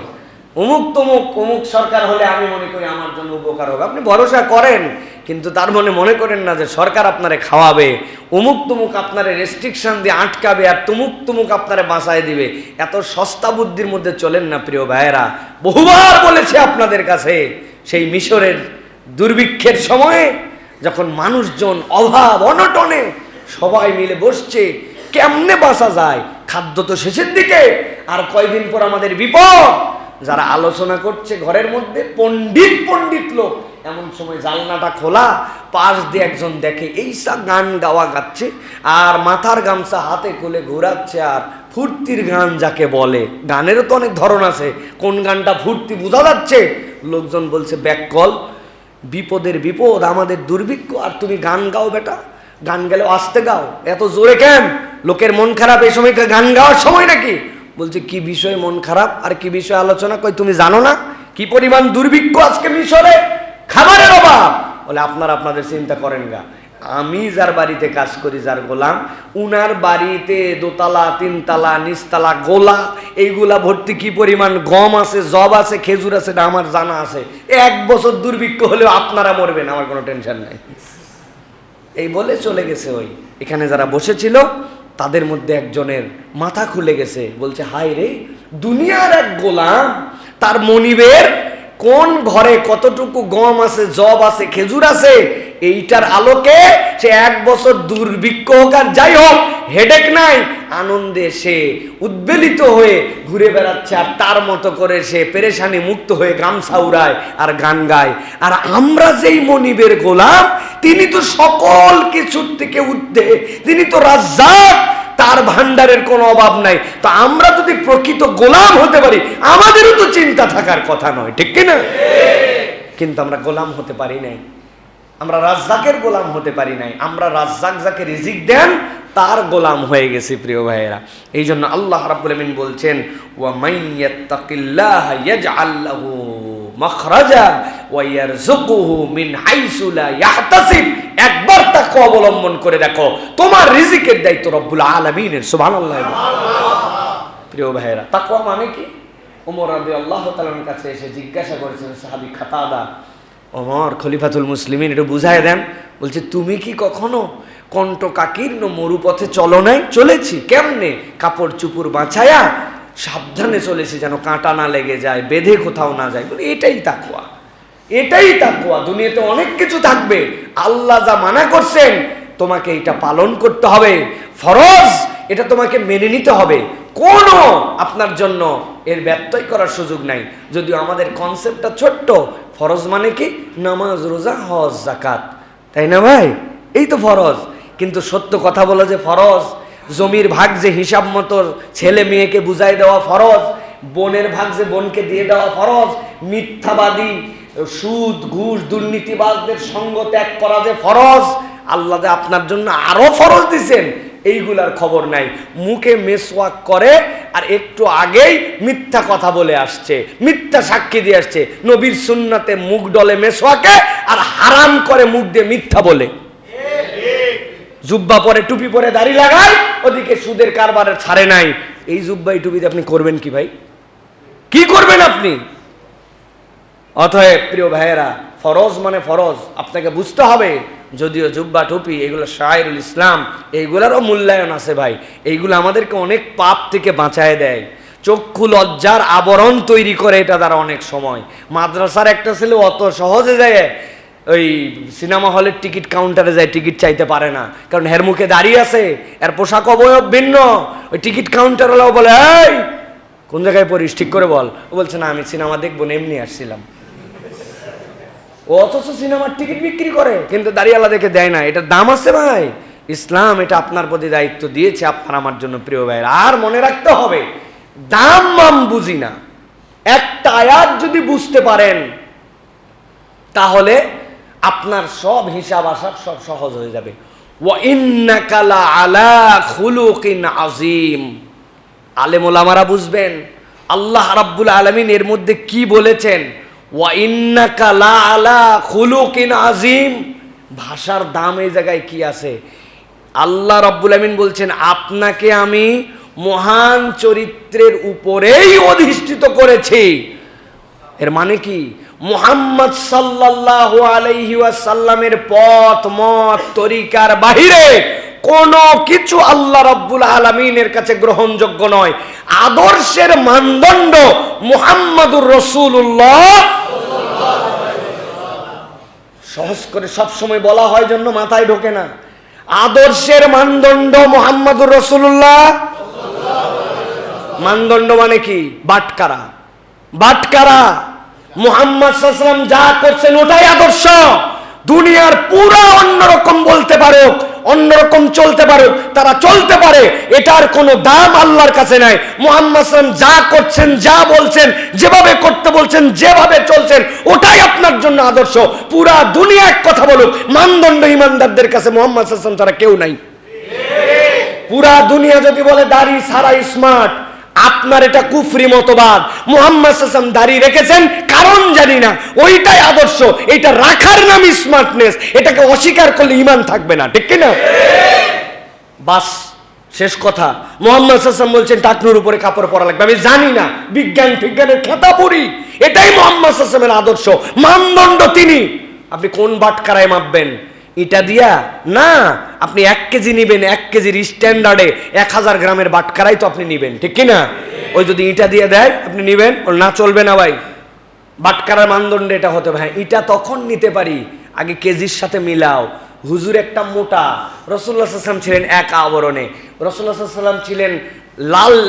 অমুক সরকার হলে আমি মনে করি আমার জন্য উপকার হবে। আপনি ভরসা করেন, কিন্তু তার মনে করেন না যে সরকার আপনারে খাওয়াবে, তুমুক আপনারে রেস্ট্রিকশন দিয়ে আটকাবে, আর তুমুক আপনারে বাঁচায় দিবে। এত সস্তা বুদ্ধির মধ্যে চলেন না প্রিয় ভাইয়েরা। বহুবার বলেছে আপনাদের কাছে, সেই মিশরের দুর্ভিক্ষের সময়ে যখন মানুষজন অভাব অনটনে সবাই মিলে বসছে, কেমনে বাঁচা যায়, খাদ্য তো শেষের দিকে, আর কয়দিন পর আমাদের বিপদ। যারা আলোচনা করছে ঘরের মধ্যে পণ্ডিত লোক, এমন সময় জানলাটা খোলা, পাশ দিয়ে একজন দেখে এইসা গান গাওয়া গাচ্ছে আর মাথার গামছা হাতে কোলে ঘোরাচ্ছে, আর ফুর্তির গান যাকে বলে। গানেরও তো অনেক ধরন আছে, কোন গানটা ফুর্তি বোঝা যাচ্ছে। লোকজন বলছে ব্যাককল, বিপদের বিপদ, আমাদের দুর্ভিক্ষ, আর তুমি গান গাও বেটা, গান গেলেও আস্তে গাও, এত জোরে কেন? লোকের মন খারাপ এই সময় গান গাওয়ার সময় নাকি? বলছে কি বিষয়ে মন খারাপ আর কি বিষয়ে আলোচনা? কই তুমি জানো না কি পরিমাণ দুর্ভিক্ষ আজকে মিশরে, খাবারের অভাব? বলে আপনারা আপনাদের চিন্তা করেন গা, আমি যার বাড়িতে কাজ করি, যার গোলাম, উনার বাড়িতে দোতলা তিনতলা নিচতলা গোলা, এইগুলা ভর্তি কি পরিমাণ গম আছে, জব আছে, খেজুর আছে, এটা আমার জানা আছে। 1 বছর দুর্ভিক্ষ হলেও আপনারা মরবেন, আমার কোনো টেনশন নাই। এই বলে চলে গেছে। ওই এখানে যারা বসেছিল তাদের মধ্যে একজনের মাথা খুলে গেছে, বলছে হায় রে, দুনিয়ার এক গোলাম, তার মনিবের কোন ঘরে কতটুকু গম আছে, জব আছে, খেজুর আছে, এইটার আলোকে সে 1 বছর দুর্ভিক্ষ হোক আর যাই হোক, হেডেক নাই, আনন্দে সে উদ্বেলিত হয়ে ঘুরে বেড়াচ্ছে, আর তার মতো করে সে পেরেশানি মুক্ত হয়ে গামছা উড়ায় আর গান গায়। আর আমরা যেই মনিবের গোলাম, তিনি তো সকল কিছুর থেকে ঊর্ধ্বে, তিনি তো রাজ্জাক, তার ভান্ডারের কোনো অভাব নাই। তো আমরা যদি প্রকৃত গোলাম হতে পারি, আমাদেরও তো চিন্তা থাকার কথা নয়, ঠিক কিনা? কিন্তু আমরা গোলাম হতে পারি নাই, আমরা রাজ্জাকের গোলাম হতে পারি নাই। আমরা রাজ্জাক যাকে রিজিক দেন তার গোলাম হয়ে গেছি প্রিয় ভাইয়েরা। এই জন্য আল্লাহ রাব্বুল আমিন বলছেন, ওয়া মাইয়াত্তাকিল্লাহা ইয়াজআল লাহু মাখরাজা ওয়া ইয়ারযুকুহু মিন হাইসু লা ইয়াহতাসিব। একবার তাকওয়া অবলম্বন করে দেখো, তোমার রিজিকের দায়িত্ব রব্বুল আলামিনের। সুবহানাল্লাহ। প্রিয় ভাইয়েরা, তাকওয়া মানে কি? ওমর রাদিয়াল্লাহু তাআলার কাছে এসে জিজ্ঞাসা করেছেন সাহাবী খাতাদা, ওমর খলিফাতুল মুসলিমিন, একটু বুঝায় দেন। বলছে তুমি কি কখনো কণ্টকাকীর্ণ মরুপথে চলো নাই? চলেছি। কেমনে? কাপড় চুপুর বাঁচায়া সাবধানে চলেছি যেন কাঁটা না লেগে যায়, বেঁধে কোথাও না যায়। বলে এটাই তাকওয়া, এটাই তাকওয়া। দুনিয়াতে অনেক কিছু থাকবে, আল্লাহ যা মানা করছেন তোমাকে এটা পালন করতে হবে, ফরজ, এটা তোমাকে মেনে নিতে হবে। কোনো আপনার জন্য এর ব্যত্যয় করার সুযোগ নাই। যদিও আমাদের কনসেপ্টটা ছোট্ট, ফরজ মানে কি? নামাজ, রোজা, হজ, যাকাত, তাই না ভাই? এই তো ফরজ। কিন্তু সত্য কথা বলা যে ফরজ, জমির ভাগ যে হিসাব মতো ছেলে মেয়েকে বুঝাই দেওয়া ফরজ, বোনের ভাগ যে বোনকে দিয়ে দেওয়া ফরজ, মিথ্যাবাদী, সুদ, ঘুষ, দুর্নীতিবাজদের সঙ্গ ত্যাগ করা যে ফরজ, আল্লাহ যে আপনার জন্য আরো ফরজ দিছেন, এইগুলার খবর নাই। মুখে মেসওয়াক করে আর একটু আগেই মিথ্যা কথা বলে আসছে, মিথ্যা সাক্ষী দিয়ে আসছে। নবীর সুন্নাতে মুখ ডলে মেসওয়াকে, আর হারাম করে মুখ দিয়ে মিথ্যা বলে। জুব্বা পরে, টুপি পরে, দাড়ি লাগায়, ওদিকে সুদের কারবারের ছাড়ে নাই। এই জুব্বাই টুপিতে আপনি করবেন কি ভাই? কি করবেন আপনি? অতএব প্রিয় ভাইয়েরা, ফরজ মানে ফরজ, আপনাকে বুঝতে হবে। যদিও জুব্বা টুপি এগুলো শায়রুল ইসলাম, এইগুলারও মূল্যায়ন আছে ভাই। এইগুলো আমাদেরকে অনেক পাপ থেকে বাঁচায় দেয়, চক্ষু লজ্জার আবরণ তৈরি করে এটা দ্বারা অনেক সময়। মাদ্রাসার একটা ছেলে অত সহজে যায় ওই সিনেমা হলের টিকিট কাউন্টারে যায়, টিকিট চাইতে পারে না, কারণ হের মুখে দাঁড়িয়ে আছে, এর পোশাক অবয়ব ভিন্ন। ওই টিকিট কাউন্টারওয়ালাও বলে, এই কোন জায়গায় পড়িস, ঠিক করে বল। ও বলছে না, আমি সিনেমা দেখবো না, এমনি আসছিলাম। ও অথচ সিনেমার টিকিট বিক্রি করে, কিন্তু দাঁড়িয়ালা দেখে দেয় না। এটার দাম আছে ভাই। ইসলাম এটা আপনার প্রতি দায়িত্ব দিয়েছে, আপনার আমার জন্য প্রিয় ভাইয়ের। আর মনে রাখতে হবে, দাম মাম বুঝি না, একটা আয়াত যদি বুঝতে পারেন তাহলে আপনার সব হিসাব আসার সব সহজ হয়ে যাবে। ওয়া ইন্নাকা লা আলা খুলুকিন আযীম। আলেম ওলামারা বুঝবেন আল্লাহ রাব্বুল আলামিন এর মধ্যে কি বলেছেন। ওয়া ইন্নাকা লা আলা খুলুকিন আযীম, ভাষার দাম এই জায়গায় কি আছে? আল্লাহ রাব্বুল আলামিন বলছেন আপনাকে আমি মহান চরিত্রের উপরেই অধিষ্ঠিত করেছি। এর মানে কি? মুহাম্মদ সাল্লাল্লাহু আলাইহি ওয়াসাল্লামের পথ মত তরিকার বাহিরে কোনো কিছু আল্লাহ রাব্বুল আলামিনের কাছে গ্রহণযোগ্য নয়। আদর্শের মানদণ্ড মুহাম্মাদুর রাসূলুল্লাহ। সহজ করে সব সময় বলা হয় জন্য মাথায় ঢোকে না। আদর্শের মানদণ্ড মুহাম্মদুর রাসূলুল্লাহ। মানদণ্ড মানে কি? বাটকারা। বাটকারা। মুহাম্মদ সাল্লাল্লাহু আলাইহি ওয়াসাল্লাম যা করছেন ওটাই আদর্শ। দুনিয়ার পুরো অন্যরকম বলতে পারো, অন্যরকম চলতে পারো, তারা চলতে পারে, এটার কোনো দাম আল্লাহর কাছে নাই। মুহাম্মদ সাল্লাল্লাহু আলাইহি ওয়াসাল্লাম যা করছেন, যা বলছেন, যেভাবে করতে বলছেন, যেভাবে চলছেন, ওটাই আপনার জন্য আদর্শ। পুরা দুনিয়া এক কথা বলুক, মানদণ্ড ইমানদারদের কাছে মুহাম্মদ সাল্লাল্লাহু আলাইহি ওয়াসাল্লাম ছাড়া কেউ নাই। পুরা দুনিয়া যদি বলে দাড়ি ছাড়া স্মার্ট, আপনার এটা কুফরি মতবাদ। মুহাম্মদ সাল্লাল্লাহু আলাইহি ওয়াসাল্লাম দাড়ি রেখেছেন, কারণ জানি না, ওইটাই আদর্শ। এটা রাখার নাম স্মার্টনেস, এটাকে অস্বীকার করলে ঈমান থাকবে না, ঠিক কি না? বাস, শেষ কথা। মুহাম্মদ সাল্লাল্লাহু আলাইহি ওয়াসাল্লাম বলছেন টাকনুর উপরে কাপড় পরা লাগবে। আমি জানি না, বিজ্ঞানের খাতা পড়ি, এটাই মুহাম্মদ সাল্লাল্লাহু আলাইহি ওয়াসাল্লামের আদর্শ, মানদণ্ড তিনি। আপনি কোন বাটখারায় মাপবেন? এটা দিয়া না, আপনি 1 কেজি নিবেন, 1 কেজির স্ট্যান্ডার্ডে 1000 গ্রামের বাটখারাই তো আপনি নিবেন, ঠিক কি না? ওই যদি ইটা দিয়ে দেয় আপনি নিবেন, ওর না চলবে না ভাই। বাটখারার মানদণ্ড এটা হতে হবে। হ্যাঁ, ইটা তখন নিতে পারি, আগে কেজির সাথে মিলাও। হুজুর একটা মোটা, রাসূলুল্লাহ সাল্লাল্লাহু আলাইহি ওয়াসাল্লাম ছিলেন এক আবরণে, রাসূলুল্লাহ সাল্লাল্লাহু আলাইহি ওয়াসাল্লাম ছিলেন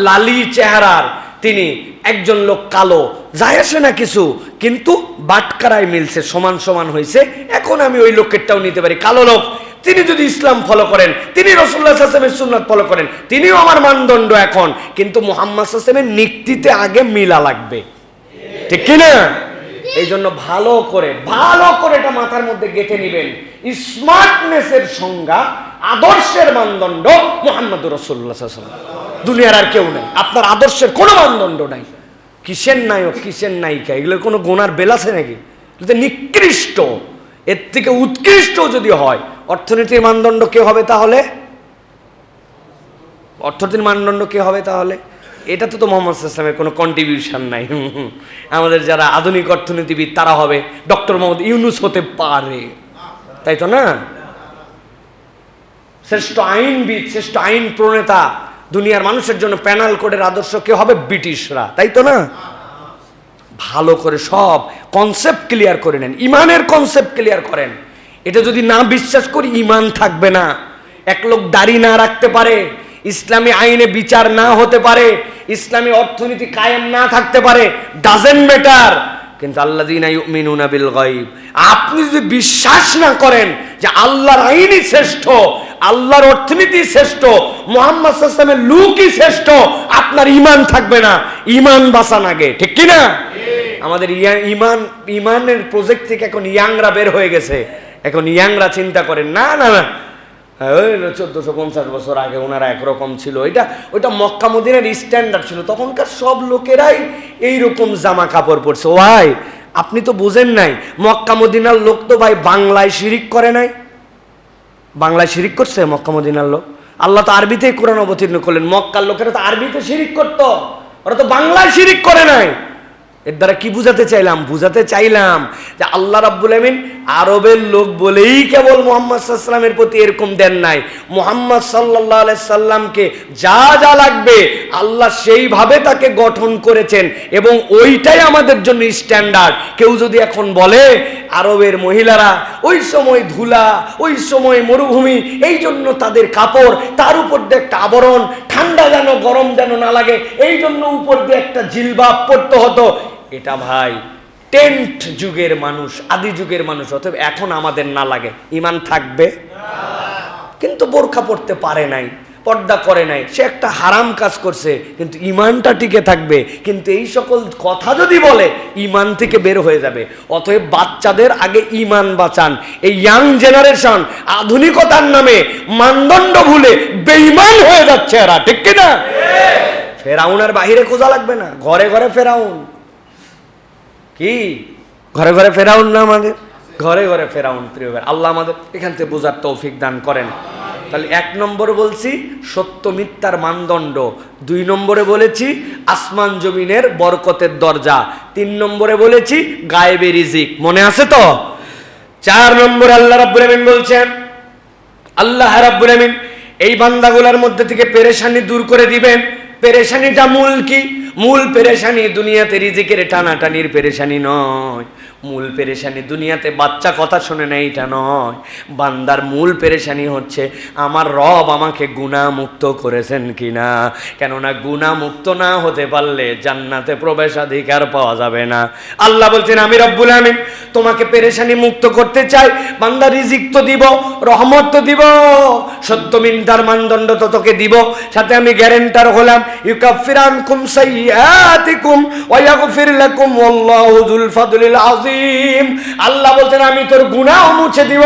লালি চেহারার, তিনি একজন লোক কালো, যায় আসে না কিছু, কিন্তু বাটখারায় মিলছে, সমান সমান হয়েছে। এখন আমি ওই লোকেরটাও নিতে পারি, কালো লোক, তিনি যদি ইসলাম ফলো করেন, তিনি রাসূলুল্লাহ সাল্লাল্লাহু আলাইহি ওয়াসাল্লামের সুন্নাত ফলো করেন, তিনিও আমার মানদণ্ড এখন। কিন্তু মুহাম্মদ সাল্লাল্লাহু আলাইহি ওয়াসাল্লামের নিক্তিতে আগে মিলা লাগবে, ঠিক কি না? এই জন্য ভালো করে এটা মাথার মধ্যে গেঁথে নিবেন। স্মার্টনেসের সংজ্ঞা, আদর্শের মানদণ্ড মুহাম্মদুর রাসূলুল্লাহ সাল্লাল্লাহু আলাইহি ওয়াসাল্লাম। দুনিয়ার আর কেউ নাই, আপনার আদর্শের কোনো মানদণ্ড নাই। কিসের নায়ক, কিসের নায়িকা, এগুলোর কোনো গোনার বেল আছে নাকি? নিকৃষ্ট, এর থেকে উৎকৃষ্ট যদি হয়, অর্থনীতির মানদণ্ড কে হবে তাহলে? অর্থনীতির মানদণ্ড কে হবে তাহলে? এটা তো মুহাম্মদ সাল্লাল্লাহু আলাইহি ওয়াসাল্লামের কোনো কন্ট্রিবিউশন নাই। আমাদের যারা আধুনিক অর্থনীতিবিদ তারা হবে, ডক্টর মোহাম্মদ ইউনূস হতে পারে, তাই তো না? শ্রেষ্ঠ আইনবিদ, শ্রেষ্ঠ আইন প্রণেতা, দুনিয়ার মানুষের জন্য প্যানাল কোডের আদর্শ কে হবে? ব্রিটিশরা, তাই তো না? ভালো করে সব কনসেপ্ট ক্লিয়ার করে নেন, ইমানের কনসেপ্ট ক্লিয়ার করেন। এটা যদি না বিশ্বাস করি, ইমান থাকবে না। এক লোক দাড়ি না রাখতে পারে, ইসলামী আইনে বিচার না হতে পারে, ইসলামী অর্থনীতি কায়েম না থাকতে পারে, ডাজেন্ট ম্যাটার। কিন্তু আল্লাযীনা ইউমিনুনা বিল গায়ব, আপনি যদি বিশ্বাস না করেন যে আল্লাহর আইনই শ্রেষ্ঠ, আল্লাহর অর্থনীতি শ্রেষ্ঠ, মুহাম্মদ সাল্লাল্লাহু আলাইহি ওয়াসাল্লামের লুকই শ্রেষ্ঠ, আপনার ঈমান থাকবে না। ঈমান বাঁচান আগে, ঠিক কি না? আমাদের ঈমানের প্রজেক্ট থেকে এখন ইয়াংরা বের হয়ে গেছে। এখন ইয়াংরা চিন্তা করেন না না না 1450 বছর আগে ওনারা একরকম ছিল, ওইটা মক্কা মদিনার স্ট্যান্ডার্ড ছিল, তখনকার সব লোকেরাই এইরকম জামা কাপড় পরছে। ও ভাই, আপনি তো বুঝেন নাই, মক্কা মদিনার লোক তো ভাই বাংলায় শিরিক করে নাই। বাংলায় শিরিক করছে মক্কা মদিনার লোক? আল্লাহ তো আরবিতেই কোরআন অবতীর্ণ করলেন, মক্কার লোকেরা তো আরবিতে শিরিক করতো, ওরা তো বাংলায় শিরিক করে নাই। এর দ্বারা কি বুঝাতে চাইলাম? বুঝাতে চাইলাম যে আল্লাহ রাব্বুল আমিন আরবের লোক বলেই কেবল মুহাম্মদ সাল্লাল্লাহু আলাইহি ওয়াসাল্লামের প্রতি এরকম দেন নাই। মুহাম্মদ সাল্লাল্লাহু আলাইহি সাল্লামকে যা যা লাগবে আল্লাহ সেইভাবে তাকে গঠন করেছেন, এবং ওইটাই আমাদের জন্য স্ট্যান্ডার্ড। কেউ যদি এখন বলে আরবের মহিলারা ওই সময় ধুলা, ওই সময় মরুভূমি, এই জন্য তাদের কাপড়, তার উপর দিয়ে একটা আবরণ, ঠান্ডা যেন গরম যেন না লাগে, এই জন্য উপর দিয়ে একটা জিলবাব পরতে হতো, এটা ভাই টেন্ট যুগের মানুষ, আদি যুগের মানুষ। অতএব এখন আমাদের না লাগে, ঈমান থাকবে। কিন্তু বোরখা পড়তে পারে নাই, পর্দা করে নাই, সে একটা হারাম কাজ করছে, কিন্তু ঈমানটা টিকে থাকবে। কিন্তু এই সকল কথা যদি বলে, ঈমান থেকে বের হয়ে যাবে। অতএব বাচ্চাদের আগে ঈমান বাঁচান। এই ইয়াং জেনারেশন আধুনিকতার নামে মানদণ্ড ভুলে বেঈমান হয়ে যাচ্ছে এরা, ঠিক কিনা? ফেরাউনের বাহিরে খোঁজা লাগবে না, ঘরে ঘরে ফেরাউন। কি ঘরে ঘরে ফেরাউন না, আমাদের ঘরে ঘরে ফেরাউন। প্রিয় ভাই, আল্লাহ আমাদের এখান থেকে বোঝার তৌফিক দান করেন। তাহলে 1 নম্বরে বলছি সত্য মিথ্যার মানদণ্ড, 2 নম্বরে বলেছি আসমান জমিনের বরকতের দরজা, 3 নম্বরে বলেছি গায়েবে রিজিক, মনে আছে তো? 4 নম্বরে আল্লাহ রাব্বুল আমিন বলছেন, আল্লাহ রাব্বুল আমিন এই বান্দাগুলোর মধ্যে থেকে পেরেশানি দূর করে দিবেন। পেরেশানিটা মূল কি? মূল পেরেশানি দুনিয়াতে রিজিকের টানাটানির পেরেশানি নয়, মূল পেরেশানি দুনিয়াতে বাচ্চা কথা শুনে না এইটা নয়, বান্দার মূল পেরেশানি হচ্ছে আমার রব আমাকে গুনাহমুক্ত করেছেন কিনা। কেননা গুনাহমুক্ত না হতে পারলে জান্নাতে প্রবেশাধিকার পাওয়া যাবে না। আল্লাহ বলছেন আমি রব্বুল আমিন তোমাকে পেরেশানি মুক্ত করতে চাই, বান্দা রিজিক তো দিব, রহমত তো দিব, সত্য মিথ্যার মানদণ্ড তো তোকে দিব, সাথে আমি গ্যারান্টার হলাম ইউকাফির আনকুম সাইয়্যাতিকুম ওয়া ইয়াগফির লাকুম ওয়াল্লাহু যুল ফাদলিল আযীম। আল্লাহ বলছেন আমি তোর গুনাহ মুছে দিব,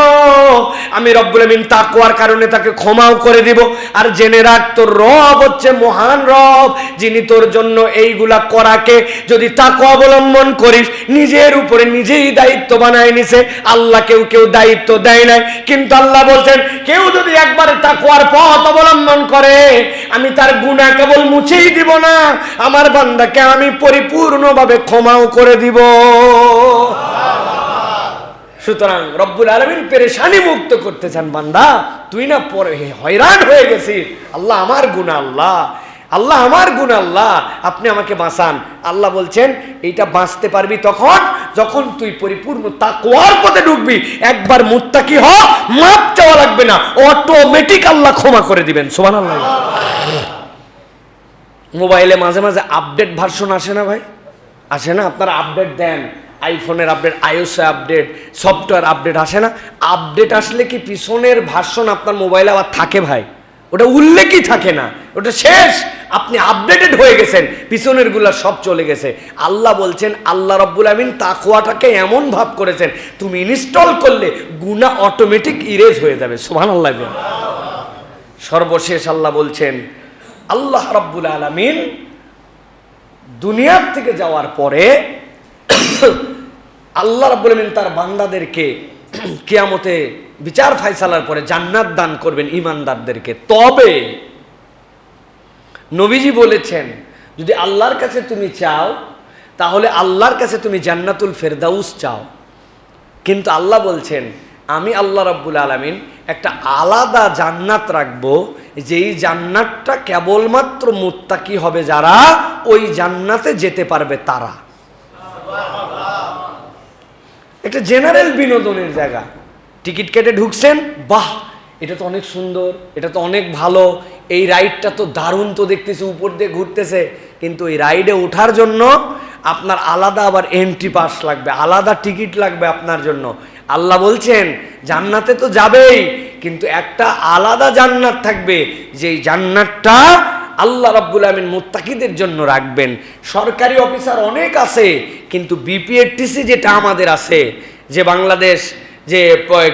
আমি রব্বুল আমিন তাকওয়ার কারণে তাকে ক্ষমাও করে দিব। আর জেনে রাখ তোর রব হচ্ছে মহান রব, যিনি তোর জন্য এইগুলা করাকে যদি তাকওয়া অবলম্বন করিস নিজের উপরে নিজেই দায়িত্ব বানায় নিছে। আল্লাহ কেউ দায়িত্ব দেয় নাই, কিন্তু আল্লাহ বলছেন কেউ যদি একবার তাকওয়ার পথ অবলম্বন করে আমি তার গুনাহ কেবল মুছেই দিব না, আমার বান্দাকে আমি পরিপূর্ণভাবে ক্ষমাও করে দিব। সুতরাং রব্বুল আলামিন পেরেশানি মুক্ত করতে চান, বান্দা তুই না পরে হয়রান হয়ে গেছিস, আল্লাহ আমার গুনাহ, আল্লাহ আমার গুনাহ, আল্লাহ আপনি আমাকে বাঁচান। আল্লাহ বলছেন এইটা বাঁচতে পারবি তখন যখন তুই পরিপূর্ণ তাকওয়ার পথে ঢুকবি। একবার মুত্তাকি হ, মাপ চাওয়া লাগবে না, অটোমেটিক আল্লাহ ক্ষমা করে দিবেন। সুবহানাল্লাহ। মোবাইলে মাঝে মাঝে আপডেট ভার্সন আসে না ভাই, আসে না? আপনারা আপডেট দেন, আইফোনের update, iOS update, software update আসে না? আপডেট আসলে কি পিছনের ভার্সন আপনার মোবাইলে আবার থাকে ভাই? ওটা উল্লেখই থাকে না, ওটা শেষ, আপনি আপডেটেড হয়ে গেছেন, পিছনের গুলা সব চলে গেছে। আল্লাহ বলছেন আল্লাহ রাব্বুল আমিন তাকওয়াটাকে এমন ভাব করেছেন তুমি ইনস্টল করলে গুনাহ অটোমেটিক ইরেজ হয়ে যাবে। সুবহানাল্লাহ। সর্বশেষ আল্লাহ বলছেন আল্লাহ রাব্বুল আলামিন দুনিয়ার থেকে যাওয়ার পরে আল্লাহ রাব্বুল আমিন তার বান্দাদেরকে কিয়ামতে বিচার ফায়সালার পরে জান্নাত দান করবেন ঈমানদারদেরকে। তবে নবীজি বলেছেন যদি আল্লাহর কাছে তুমি চাও তাহলে আল্লাহর কাছে তুমি জান্নাতুল ফেরদাউস চাও, কিন্তু আল্লাহ বলছেন আমি আল্লাহ রাব্বুল আলামিন একটা আলাদা জান্নাত রাখবো, যেই জান্নাতটা কেবলমাত্র মুত্তাকি হবে যারা ওই জান্নাতে যেতে পারবে তারা। একটা জেনারেল বিনোদনের জায়গা, টিকিট কেটে ঢুকছেন, বাহ এটা তো অনেক সুন্দর, এটা তো অনেক ভালো, এই রাইডটা তো দারুণ, তো দেখতেছি উপর দিয়ে ঘুরতেছে, কিন্তু এই রাইডে ওঠার জন্য আপনার আলাদা আবার এন্ট্রি পাস লাগবে, আলাদা টিকিট লাগবে আপনার জন্য। আল্লাহ বলছেন জান্নাতে তো যাবেই, কিন্তু একটা আলাদা জান্নাত থাকবে, যেই জান্নাতটা আল্লাহ রাব্বুল আমিন মুত্তাকিদের জন্য রাখবেন। সরকারি অফিসার অনেক আছে, কিন্তু বিপিএটিসি যেটা আমাদের আছে, যে বাংলাদেশ যে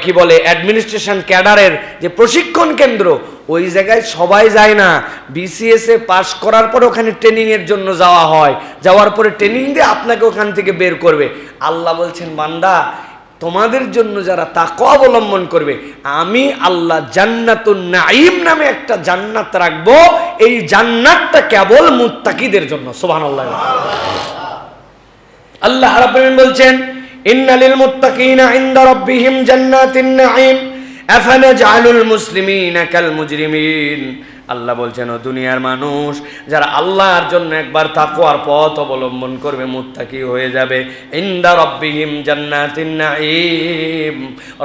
কি বলে অ্যাডমিনিস্ট্রেশন ক্যাডারের যে প্রশিক্ষণ কেন্দ্র, ওই জায়গায় সবাই যায় না। বিসিএস এ পাস করার পর ওখানে ট্রেনিং এর জন্য যাওয়া হয়, যাওয়ার পরে ট্রেনিং দিয়ে আপনাকে ওখান থেকে বের করবে। আল্লাহ বলছেন বান্দা তোমাদের জন্য যারা তাকওয়া অবলম্বন করবে আমি আল্লাহ জান্নাতুন নাঈম নামে একটা জান্নাত রাখবো, এই জান্নাতটা কেবল মুত্তাকিদের জন্য। সুবহানাল্লাহ। আল্লাহ রাব্বুল আলামিন বলছেন ইন্নালিল মুত্তাকিনা ইনদা রাব্বিহিম জান্নাতুন নাঈম আফানাজআলুল মুসলিমিনা কাল মুজরিমিন। আল্লাহ বলছেন ও দুনিয়ার মানুষ, যারা আল্লাহর জন্য একবার তাকওয়ার পথ অবলম্বন করবে মুত্তাকি হয়ে যাবে। ইনদা রাব্বিহিম জান্নাতুন নাঈম,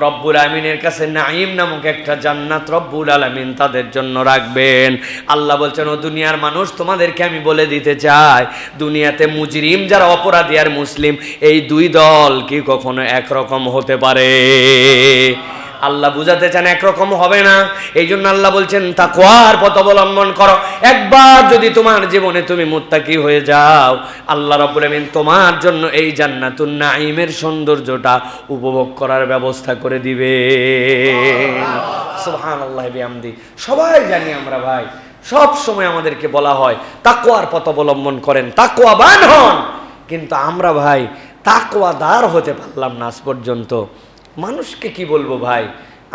রব্বুল আমিনের কাছে নাঈম নামক একটা জান্নাত রব্বুল আলামিন তাদের জন্য রাখবেন। আল্লাহ বলছেন ও দুনিয়ার মানুষ তোমাদেরকে আমি বলে দিতে চাই, দুনিয়াতে মুজরিম যারা অপরাধী আর মুসলিম, এই দুই দল কি কখনো একরকম হতে পারে? আল্লাহ বুঝাতে চান একরকম হবে না। এই জন্য আল্লাহ বলছেন তাকওয়ার পথ অবলম্বন করো। একবার যদি তোমার জীবনে তুমি মুত্তাকি হয়ে যাও, আল্লাহ রাব্বুল আমিন তোমার জন্য এই জান্নাতুন নাঈমের সৌন্দর্যটা উপভোগ করার ব্যবস্থা করে দিবে। সুবহানাল্লাহি বিহামদি। সবাই জানি আমরা ভাই, সব সময় আমাদেরকে বলা হয় তাকওয়ার পথ অবলম্বন করেন, তাকওয়াবান হন, কিন্তু আমরা ভাই তাকওয়াদার হতে পারলাম না আজ পর্যন্ত। মানুষকে কি বলবো ভাই,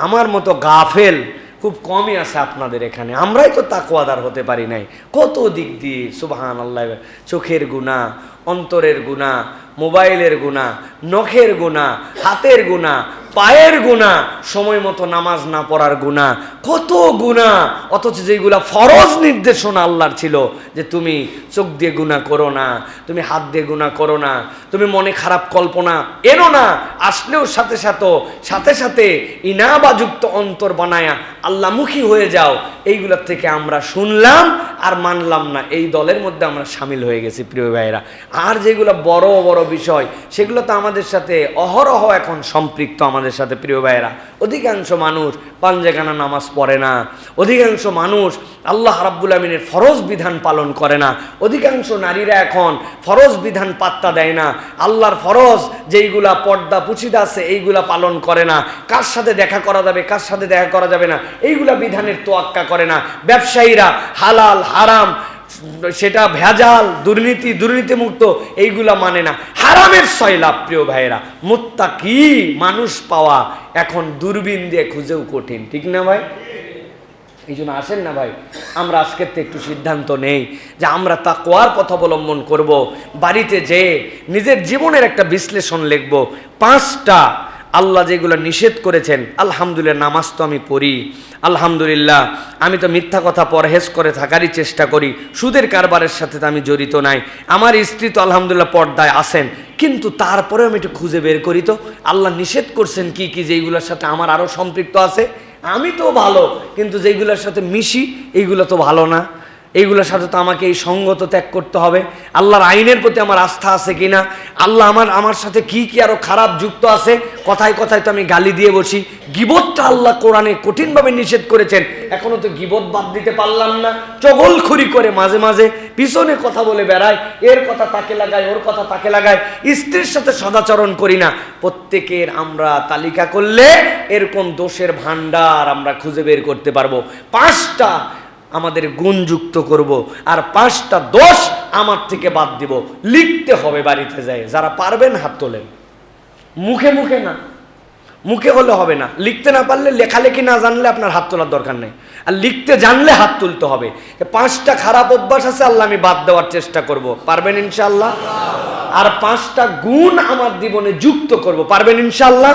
আমার মতো গাফেল খুব কমই আছে আপনাদের এখানে। আমরাই তো তাকওয়াদার হতে পারি নাই কত দিক দিয়ে। সুবহানাল্লাহ। চোখের গুনাহ, অন্তরের গুনাহ, মোবাইলের গুনাহ, নখের গুনাহ, হাতের গুনাহ, পায়ের গুনাহ, সময় মতো নামাজ না পড়ার গুনাহ, কত গুনাহ। অথচ যেগুলা ফরজ নির্দেশনা আল্লাহর ছিল যে তুমি চোখ দিয়ে গুনাহ করো না, তুমি হাত দিয়ে গুনাহ করো না, তুমি মনে খারাপ কল্পনা এনো না, আসলেও সাথে সাথে সাথে ইনাবাযুক্ত অন্তর বানায়া আল্লাহমুখী হয়ে যাও। এইগুলোর থেকে আমরা শুনলাম আর মানলাম না, এই দলের মধ্যে আমরা সামিল হয়ে গেছি প্রিয় ভাইয়েরা। আর যেগুলো বড় বড় বিষয় সেগুলো তো আমাদের সাথে অহরহ এখন সম্পৃক্ত আমাদের সাথে প্রিয় ভাইয়েরা। অধিকাংশ মানুষ পাঞ্জেখানা নামাজ পড়ে না, অধিকাংশ মানুষ আল্লাহ রাব্বুল আমিনের ফরজ বিধান পালন করে না, অধিকাংশ নারীরা এখন ফরজ বিধান পাত্তা দেয় না, আল্লাহর ফরজ যেইগুলা পর্দা পুছিদা আছে এইগুলা পালন করে না, কার সাথে দেখা করা যাবে কার সাথে দেখা করা যাবে না এইগুলা বিধানের তোয়াক্কা করে না। ব্যবসায়ীরা হালাল হারাম সেটা ভেজাল দুর্নীতিমুক্ত এইগুলা মানে না, হারামের সয়লাভ প্রিয় ভাইয়েরা। মুত্তাকি মানুষ পাওয়া এখন দূরবীন দিয়ে খুঁজেও কঠিন, ঠিক না ভাই? এই জন্য আসেন না ভাই, আমরা আজকের তো একটু সিদ্ধান্ত নেই যে আমরা তাকওয়ার পথ অবলম্বন করব। বাড়িতে যেয়ে নিজের জীবনের একটা বিশ্লেষণ লিখব। 5টা আল্লাহ যেগুলো নিষেধ করেছেন, আলহামদুলিল্লাহ নামাজ তো আমি পড়ি, আলহামদুলিল্লাহ আমি তো মিথ্যা কথা পরহেজ করে থাকারই চেষ্টা করি, সুদের কারবারের সাথে তো আমি জড়িত নাই, আমার স্ত্রী তো আলহামদুলিল্লাহ পর্দায় আছেন, কিন্তু তারপরেও আমি একটু খুঁজে বের করি তো আল্লাহ নিষেধ করছেন কি কি যেইগুলোর সাথে আমার আরও সম্পৃক্ত আছে। আমি তো ভালো, কিন্তু যেইগুলোর সাথে মিশি এইগুলো তো ভালো না, এইগুলোর সাথে তো আমাকে এই সঙ্গত ত্যাগ করতে হবে। আল্লাহর আইনের প্রতি আমার আস্থা আছে কিনা, আল্লাহ আমার সাথে কি কি আরো খারাপ যুক্ত আছে, কথায় কথায় তো আমি গালি দিয়ে বসি। গিবতটা আল্লাহ কোরআনে কঠিনভাবে নিষেধ করেছেন, এখনো তো গিবত বাদ দিতে পারলাম না। চগলখড়ি করে মাঝে মাঝে পিছনে কথা বলে বেড়ায়, এর কথা তাকে লাগায় ওর কথা তাকে লাগায়, স্ত্রীর সাথে সদাচরণ করি না। প্রত্যেকের আমরা তালিকা করলে এরকম দোষের ভান্ডার আমরা খুঁজে বের করতে পারবো। 5টা আমাদের গুণযুক্ত করব, আর 5টা দোষ আমার থেকে বাদ দিব। লিখতে হবে বাড়িতে যায়, যারা পারবেন হাত তোলেন, মুখে মুখে না, মুখে হলে হবে না। লিখতে না পারলে, লেখালেখি না জানলে আপনার হাত তোলার দরকার নেই, আর লিখতে জানলে হাত তুলতে হবে। 5টা খারাপ অভ্যাস আছে আল্লাহ আমি বাদ দেওয়ার চেষ্টা করব, পারবেন ইনশাআল্লাহ? আর 5টা গুণ আমার জীবনে যুক্ত করব, পারবেন ইনশাআল্লাহ?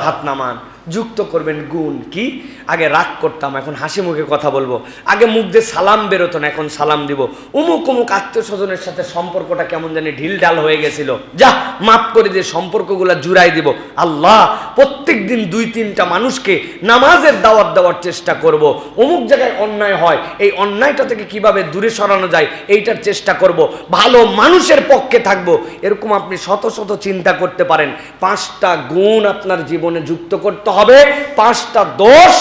হাত নামান, যুক্ত করবেন গুণ কি? আগে রাগ করতাম, এখন হাসি মুখে কথা বলবো। আগে মুখ দিয়ে সালাম বেরোতো না, এখন সালাম দিব। অমুক আত্মীয় স্বজনের সাথে সম্পর্কটা কেমন জানি ঢিল ঢাল হয়ে গেছিল, যা মাফ করে দিয়ে সম্পর্কগুলা জুড়াই দিব। আল্লাহ প্রত্যেক দিন 2-3টা মানুষকে নামাজের দাওয়াত দেওয়ার চেষ্টা করব। অমুক জায়গায় অন্যায় হয়, এই অন্যায়টা থেকে কিভাবে দূরে সরানো যায় এইটার চেষ্টা করব। ভালো মানুষের পক্ষে থাকবো। এরকম আপনি শত শত চিন্তা করতে পারেন। 5টা গুণ আপনার জীবনে যুক্ত করতে হবে। 5টা দোষ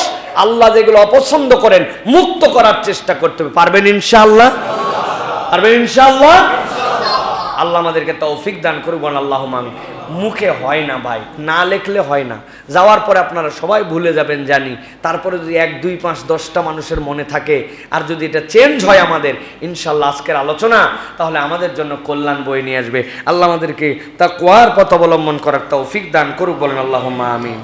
আল্লাহ যেগুলো অপছন্দ করেন মুক্ত করার চেষ্টা করতে হবে, পারবেন ইনশাআল্লাহ? পারবেন ইনশাআল্লাহ? আল্লাহ আমাদেরকে তৌফিক দান করুন, আল্লাহুম্মা আমিন। মুখে হয় না ভাই, না লেখলে হয় না। যাওয়ার পরে আপনারা সবাই ভুলে যাবেন জানি, তারপরে যদি 1, 2, 5, 10টা মানুষের মনে থাকে, আর যদি এটা চেঞ্জ হয় আমাদের, ইনশাআল্লাহ আজকের আলোচনা তাহলে আমাদের জন্য কল্যাণ বয়ে নিয়ে আসবে। আল্লাহ আমাদেরকে তাকওয়ার পথ অবলম্বন করার তৌফিক দান করুক, বলেন আল্লাহুম্মা আমিন।